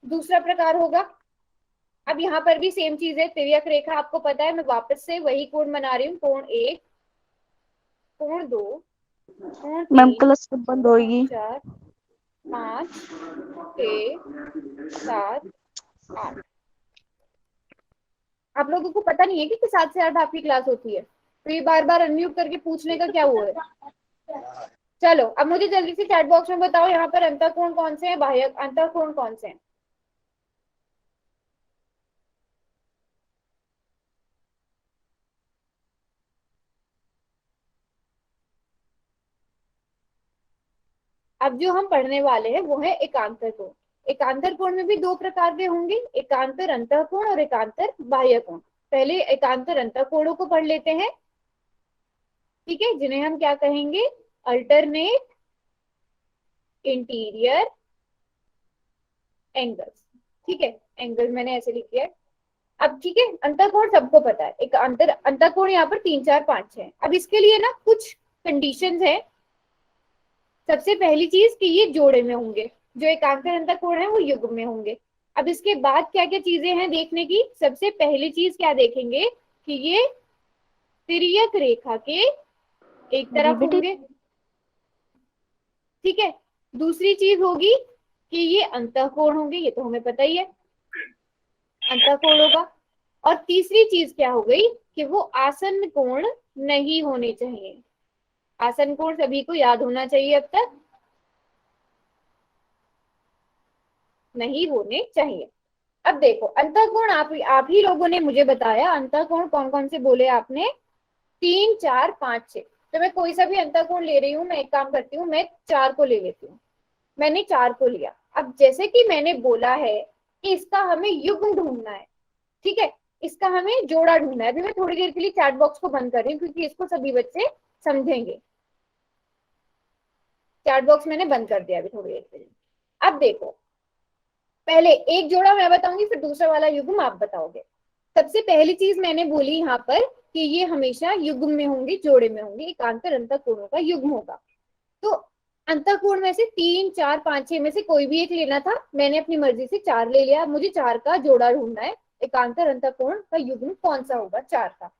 दूसरा प्रकार होगा, अब यहाँ पर भी सेम चीज है, तिर्यक रेखा आपको पता है, मैं वापस से वही कोण बना रही हूँ, कोण 1, कोण 2, कोण मैम 3, क्लास कब बंद होगी? 4, 5, 6, 7, 8। आप लोगों को पता नहीं है कि 7 से 8 आपकी क्लास होती है, तो ये बार बार अनम्यूट करके पूछने का क्या हुआ है। चलो अब मुझे जल्दी से चैट बॉक्स में बताओ, यहाँ पर अंतःकोण कौन से हैं, बाह्य अंतःकोण कौन से हैं। अब जो हम पढ़ने वाले हैं वो है एकांतर कोण। एकांतर कोण में भी दो प्रकार के होंगे, एकांतर अंतःकोण और एकांतर बाह्य कोण। पहले एकांतर अंतःकोणों को पढ़ लेते हैं, ठीक है, जिन्हें हम क्या कहेंगे, अल्टरनेट इंटीरियर एंगल्स। ठीक है, एंगल मैंने ऐसे लिख दिया है। अब ठीक है, अंतःकोण सबको पता है, एक अंतःकोण यहाँ पर 3, 4, 5, 6। अब इसके लिए ना कुछ कंडीशंस है। सबसे पहली चीज कि ये जोड़े में होंगे, जो एकांतर अंतःकोण है वो युग्म में होंगे। अब इसके बाद क्या क्या चीजें हैं देखने की, सबसे पहली चीज क्या देखेंगे कि ये तिर्यक रेखा के एक जी तरफ बेटी। होंगे, ठीक है। दूसरी चीज होगी कि ये अंतःकोण होंगे, ये तो हमें पता ही है, अंतःकोण होगा। और तीसरी चीज क्या हो गई कि वो आसन्न कोण नहीं होने चाहिए। आसन्न कोण सभी को याद होना चाहिए, अब तक नहीं होने चाहिए। अब देखो अंतःकोण, आप ही लोगों ने मुझे बताया अंतःकोण कौन कौन से बोले आपने, 3, 4, 5, 6। तो मैं कोई सा भी अंतःकोण ले रही हूँ, मैं एक काम करती हूँ, मैं 4 को ले लेती हूँ। मैंने 4 को लिया। अब जैसे कि मैंने बोला है कि इसका हमें युग्म ढूंढना है, ठीक है, इसका हमें जोड़ा ढूंढना है। अभी मैं थोड़ी देर के लिए चैट बॉक्स को बंद कर रही हूँ क्योंकि इसको सभी बच्चे समझेंगे। चैट बॉक्स मैंने बंद कर दिया अभी थोड़ी देर के लिए। अब देखो, पहले एक जोड़ा मैं बताऊंगी, फिर दूसरा वाला युग्म आप बताओगे। सबसे पहली चीज मैंने बोली यहाँ पर कि ये हमेशा युग्म में होंगे, जोड़े में होंगे, एकांतर अंतःकोणों का युग्म होगा। तो अंतःकोण में से 3, 4, 5, 6 में से कोई भी एक लेना था, मैंने अपनी मर्जी से 4 ले लिया। मुझे 4 का जोड़ा ढूंढना है, एकांतर अंतःकोण का युग्म कौन सा होगा 4 का।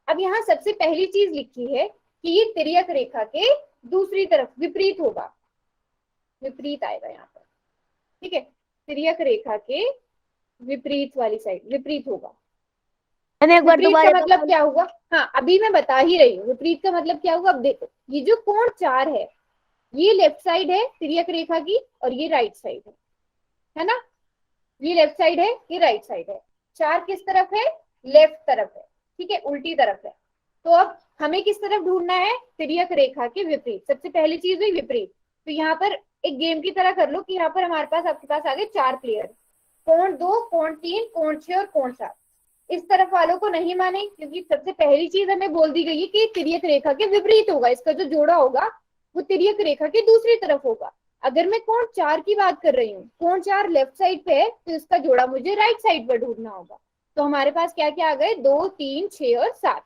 अब यहाँ सबसे पहली चीज लिखी है कि ये तिर्यक रेखा के दूसरी तरफ विपरीत होगा, विपरीत आएगा यहाँ पर, ठीक है, तिर्यक रेखा के विपरीत वाली साइड विपरीत होगा। मैंने एक बार विपरीत का दोबारा मतलब बताओ। क्या हुआ, हाँ अभी मैं बता ही रही हूँ विपरीत का मतलब क्या हुआ। अब देखो, ये जो कोण 4 है, ये लेफ्ट साइड है तिर्यक रेखा की और ये राइट साइड है ना, ये लेफ्ट साइड है, ये राइट साइड है। 4 किस तरफ है, लेफ्ट तरफ है, ठीक है, उल्टी तरफ है। तो अब हमें किस तरफ ढूंढना है, तिर्यक रेखा के विपरीत। सबसे पहली चीज हुई विपरीत। तो यहाँ पर एक गेम की तरह कर लो कि यहाँ पर हमारे पास, आपके पास आ गए 4 प्लेयर, कोण 2, कोण 3, कोण 6 और कोण 7। इस तरफ वालों को नहीं माने क्योंकि सबसे पहली चीज हमें बोल दी गई है कि तिर्यक रेखा के विपरीत होगा, इसका जो जोड़ा होगा वो तिर्यक रेखा के दूसरी तरफ होगा। अगर मैं कोण 4 की बात कर रही हूँ, कोण 4 लेफ्ट साइड पे है, तो इसका जोड़ा मुझे राइट साइड पर ढूंढना होगा। तो हमारे पास क्या क्या आ गए, 2, 3, 6 और 7।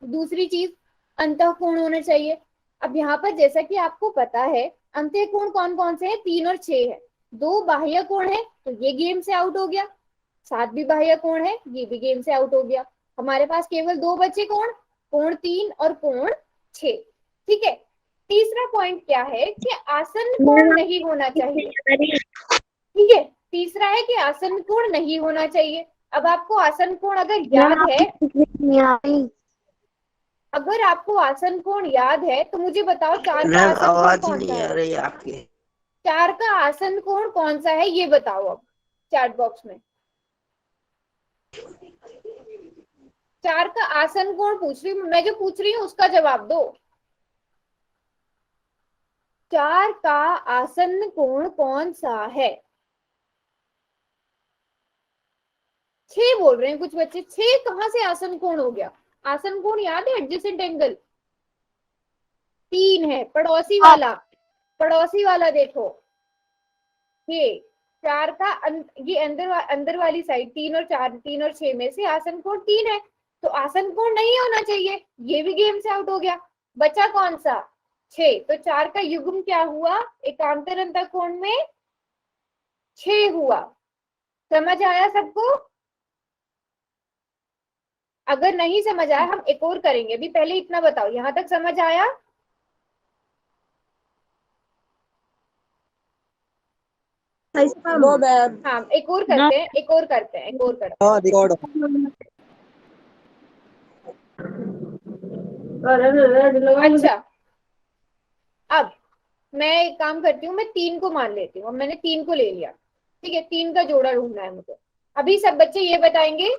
दूसरी चीज, अंतःकोण होने चाहिए। अब यहाँ पर जैसा कि आपको पता है, अंतःकोण कौन कौन से हैं, 3 और 6 है। 2 बाह्य कोण है, तो ये गेम से आउट हो गया। 7 भी बाह्य कोण है, ये भी गेम से आउट हो गया। हमारे पास केवल 2 बचे कोण, कोण 3 और कोण 6, ठीक है। तीसरा पॉइंट क्या है कि आसन्न कोण नहीं होना चाहिए, ठीक है। तीसरा है कि आसन्न कोण नहीं होना चाहिए। अब आपको आसन्न कोण अगर मैम याद है, आपकी नहीं आ रही। अगर आपको आसन कोण याद है तो मुझे बताओ 4 का मैम आसन कोण आवाज ही कौन सा नहीं आ है। रही आपकी। 4 का आसन कोण कौन सा है ये बताओ अब चैट बॉक्स में। 4 का आसन कोण पूछ रही हूँ मैं, जो पूछ रही हूँ उसका जवाब दो। 4 का आसन कोण कौन सा है। 6 बोल रहे हैं कुछ बच्चे, 6 कहाँ से आसन कोण हो गया। आसन कोण याद है, एडजेसेंट एंगल 3 है, पड़ोसी आप वाला, पड़ोसी वाला देखो ये 4 का ये अंदर वाली साइड 3 और 4, 3 और 6 में से आसन कोण 3 है, तो आसन कोण नहीं होना चाहिए, ये भी गेम से आउट हो गया। बचा कौन सा, 6। तो 4 का युग्म क्या हुआ एकांतर अंतःकोण में, 6 हुआ। समझ आया सबको? अगर नहीं समझ आया हम एक और करेंगे, अभी पहले इतना बताओ, यहां तक समझ आया? हाँ, एक और ना करते हैं, एक और करते हैं, एक और करते हैं। रिकॉर्ड। अच्छा, अब मैं एक काम करती हूँ, मैं 3 को मान लेती हूँ। अब मैंने 3 को ले लिया, ठीक है, 3 का जोड़ा ढूंढना है मुझे। अभी सब बच्चे ये बताएंगे,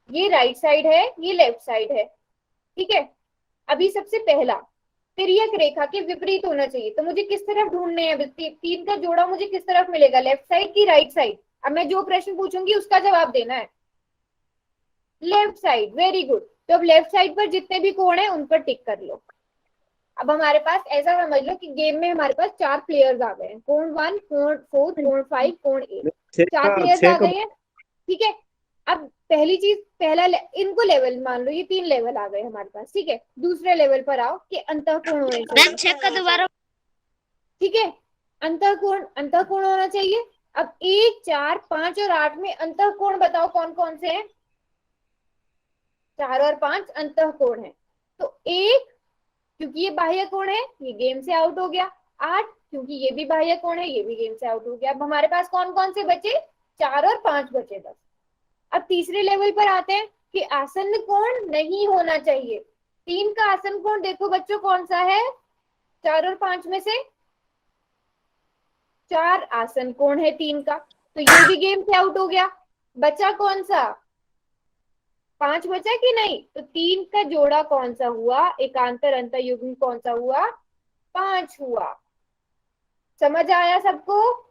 ये राइट साइड है, ये लेफ्ट साइड है, ठीक है। अभी सबसे पहला, तिर्यक रेखा के विपरीत होना चाहिए, तो मुझे किस तरफ ढूंढने हैं? 3 का जोड़ा मुझे किस तरफ मिलेगा, लेफ्ट साइड की राइट साइड? अब मैं जो प्रश्न पूछूंगी उसका जवाब देना है। Left side, very good. तो अब लेफ्ट साइड पर जितने भी कोण है उन पर टिक कर लो। अब हमारे पास ऐसा समझ लो कि गेम में हमारे पास 4 प्लेयर्स आ गए हैं, कोण 1, कोण 4, कोण 5, कोण 8, 4 प्लेयर्स आ गए हैं, ठीक है। अब पहली चीज, इनको लेवल मान लो, ये 3 लेवल आ गए हमारे पास, ठीक है। दूसरे लेवल पर आओ कि अंतःकोण होने चाहिए, चेक का दोबारा। ठीक है। अंतःकोण होना चाहिए। अब 1, 4, 5 और 8 में अंतःकोण बताओ कौन कौन से हैं? 4 और 5 अंतःकोण है। तो 1, क्योंकि ये बाह्य कोण है, ये गेम से आउट हो गया। 8, क्योंकि ये भी बाह्य कोण है, ये भी गेम से आउट हो गया। अब हमारे पास कौन कौन से बचे? 4 और 5 बचे बस। अब तीसरे लेवल पर आते हैं कि आसन्न कोण नहीं होना चाहिए। 3 का आसन्न कोण देखो बच्चों कौन सा है? 4 और 5 में से 4 आसन्न कोण है 3 का, तो ये भी गेम से आउट हो गया। बचा कौन सा? 5 बचा कि नहीं? तो 3 का जोड़ा कौन सा हुआ, एकांतर अंतःयुग्म कौन सा हुआ? 5 हुआ। समझ आया सबको?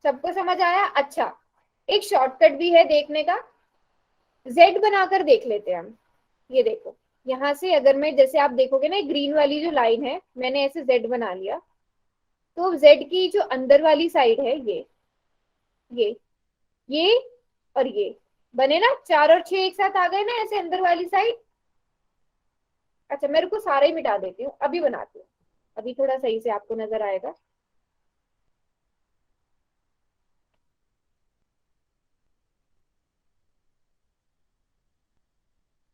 सबको समझ आया? अच्छा, एक शॉर्टकट भी है देखने का, जेड बनाकर देख लेते हैं हम। ये देखो, यहां से अगर मैं, जैसे आप देखोगे ना, ग्रीन वाली जो लाइन है, मैंने ऐसे जेड बना लिया, तो जेड की जो अंदर वाली साइड है, ये ये और ये बने ना, 4 और 6 एक साथ आ गए ना ऐसे अंदर वाली साइड। अच्छा, मेरे को सारे ही मिटा देती हूँ, अभी बनाती हूँ, अभी थोड़ा सही से आपको नजर आएगा।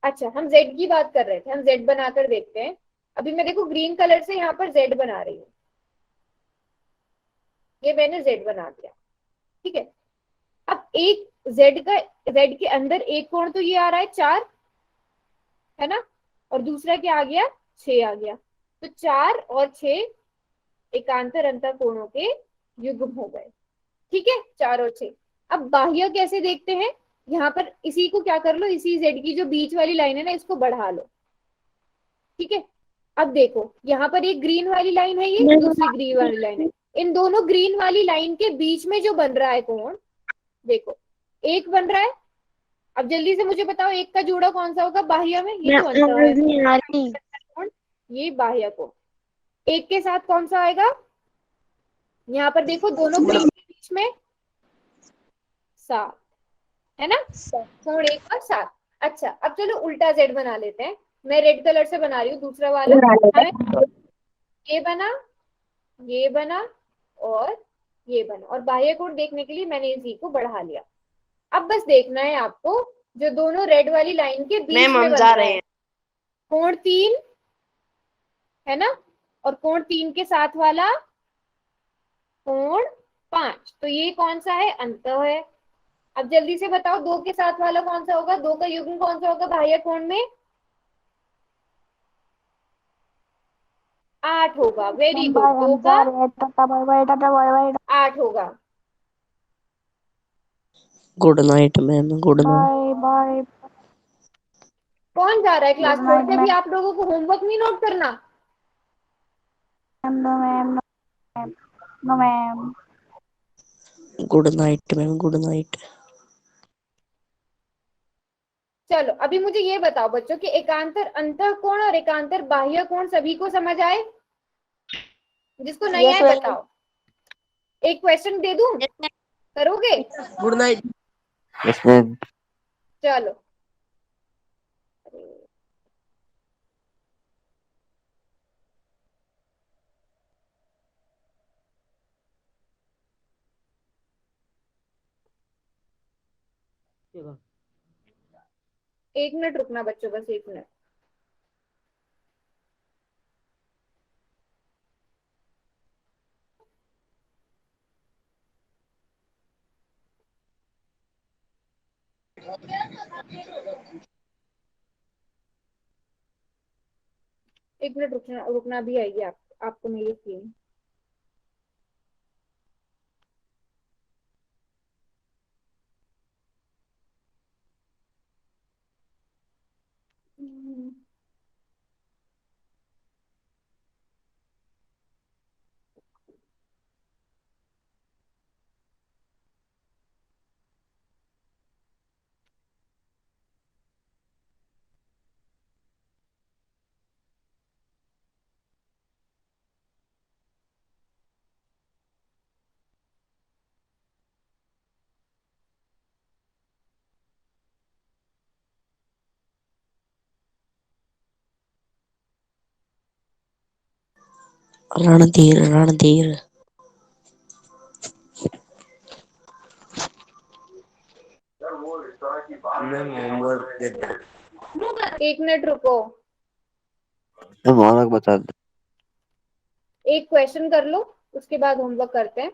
अच्छा, हम जेड की बात कर रहे थे, हम जेड बनाकर देखते हैं। अभी मैं देखो ग्रीन कलर से यहाँ पर जेड बना रही हूँ, ये मैंने जेड बना दिया, ठीक है। अब एक जेड के अंदर एक कोण तो ये आ रहा है 4, है ना, और दूसरा क्या आ गया? 6 आ गया। तो 4 और 6 एकांतर अंतर कोणों के युग्म हो गए, ठीक है, 4 और 6। अब बाह्य कैसे देखते हैं? यहाँ पर इसी को क्या कर लो, इसी जेड की जो बीच वाली लाइन है ना, इसको बढ़ा लो, ठीक है। अब देखो, यहाँ पर एक ग्रीन वाली लाइन है, ये दूसरी ग्रीन वाली लाइन है। इन दोनों ग्रीन वाली लाइन के बीच में जो बन रहा है कोण, देखो, एक बन रहा है। अब जल्दी से मुझे बताओ, एक का जोड़ा कौन सा होगा बाह्य में? ये मैं तो अंत है, आवाज नहीं आ रही। कोण, ये बाह्य कोण। एक के साथ कौन सा आएगा? यहाँ पर देखो, दोनों ग्रीन के बीच में 7, है ना, कोण 1 और 7। अच्छा, अब चलो उल्टा जेड बना लेते हैं। मैं रेड कलर से बना रही हूँ दूसरा वाला। हमें ये बना, ये बना और ये बना, और बाह्य कोण देखने के लिए मैंने इसी को बढ़ा लिया। अब बस देखना है आपको, जो दोनों रेड वाली लाइन के बीच में बन रहा है, कोण 3, है ना, और कोण 3 के साथ वाला कोण 5, तो ये कौन सा है? अंत है। अब जल्दी से बताओ, 2 के साथ वाला कौन सा होगा? 2 का युग्म कौन सा होगा बाह्य कोण में? 8 होगा, वेरी गुड। 2 का 8 होगा। Good night ma'am, good night. Bye bye. कौन जा रहा है क्लास गुड छोड़ नाइट के? अभी मैम। आप लोगों को होमवर्क नहीं नोट करना? No ma'am, no ma'am, no ma'am. Good night ma'am, good night. चलो, अभी मुझे ये बताओ बच्चों कि एकांतर अंतःकोण और एकांतर बाह्य कोण सभी को समझ आए? जिसको नहीं आए बताओ। एक क्वेश्चन दे दूं, करोगे? Good night. चलो, एक मिनट रुकना बच्चों, बस एक मिनट। एक मिनट रुकना रुकना भी आएगी आपको मेरी स्क्रीन। रणधीर रणधीर। एक मिनट रुको, होमवर्क बता दो। एक क्वेश्चन कर लो, उसके बाद होमवर्क करते हैं।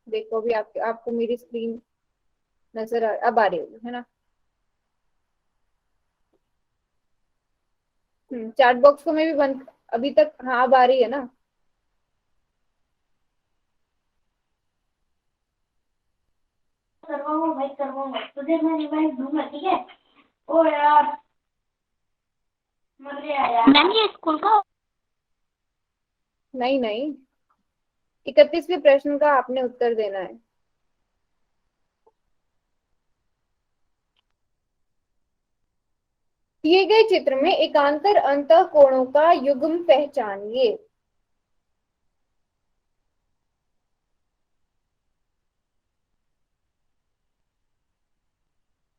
देखो अभी आपको मेरी स्क्रीन अब आ रही होगी, है ना? चैट बॉक्स को मैं भी बंद अभी तक, हाँ अब आ रही है ना? करवाऊंगा भाई, करवाऊंगा तुझे, मैं रिवाइज दूंगा, ठीक है? ओ यार मर गया यार। मैम ये स्कूल का? नहीं नहीं, 31वें प्रश्न का आपने उत्तर देना है। दिए गए चित्र में एकांतर अंतःकोणों का युग्म पहचानिए।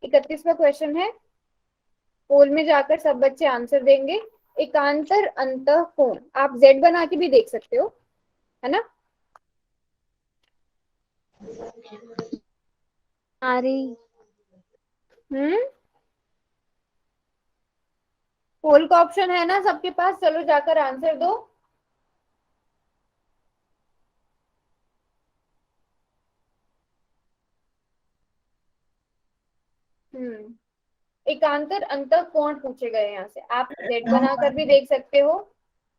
इकतीसवां क्वेश्चन है, पोल में जाकर सब बच्चे आंसर देंगे। एकांतर अंतःकोण आप जेड बना के भी देख सकते हो, है ना? आ रही। हम्म, पोल का ऑप्शन है ना सबके पास, चलो जाकर आंसर दो। एकांतर अंतःकोण पूछे गए यहाँ से, आप जेड बनाकर भी देख सकते हो।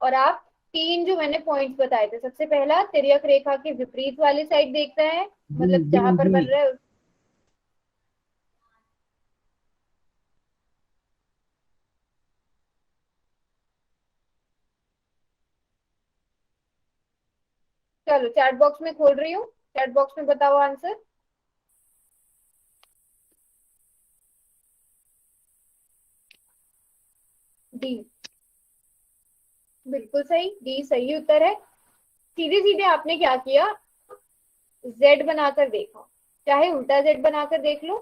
और आप तीन जो मैंने पॉइंट्स बताए थे, सबसे पहला तिर्यक रेखा के विपरीत वाली साइड देखता है, मतलब जहां पर बन रहा है। चलो चैट बॉक्स में खोल रही हूँ, चैट बॉक्स में बताओ आंसर। डी, बिल्कुल सही, डी सही उत्तर है। सीधे सीधे आपने क्या किया, जेड बनाकर देखा, चाहे उल्टा जेड बनाकर देख लो,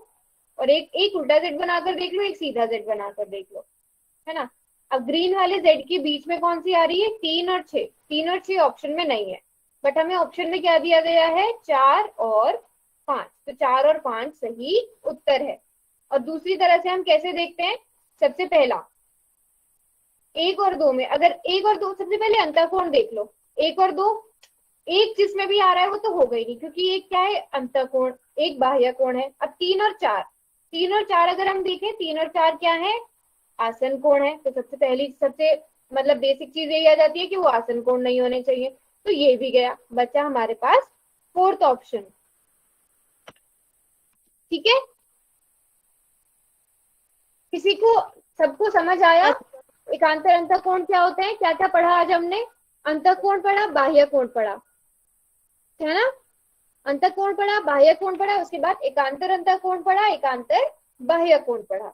और एक एक उल्टा जेड बनाकर देख लो, एक सीधा जेड बनाकर देख लो, है ना? अब ग्रीन वाले जेड के बीच में कौन सी आ रही है? 3 और 6। 3 और 6 ऑप्शन में नहीं है, बट हमें ऑप्शन में क्या दिया गया है? 4 और 5। तो 4 और 5 सही उत्तर है। और दूसरी तरह से हम कैसे देखते हैं? सबसे पहला 1 और 2 में, अगर 1 और 2, सबसे पहले अंतःकोण देख लो। 1 और 2, एक जिसमें भी आ रहा है वो तो होगा ही नहीं, क्योंकि एक क्या है? अंतःकोण, एक बाह्य कोण है। अब 3 और 4, 3 और 4 अगर हम देखें, 3 और 4 क्या है? आसन कोण है। तो सबसे पहली, सबसे मतलब बेसिक चीज यही आ जाती है कि वो आसन कोण नहीं होने चाहिए। तो ये भी गया, बचा हमारे पास फोर्थ ऑप्शन। ठीक है, किसी को, सबको समझ आया? एकांतर अंतःकोण क्या होते हैं, क्या क्या पढ़ा आज हमने? अंतःकोण पढ़ा, बाह्य कोण पढ़ा, है ना? अंतःकोण पढ़ा, बाह्य कोण पढ़ा, उसके बाद एकांतर अंतःकोण पढ़ा, एकांतर बाह्य कोण पढ़ा।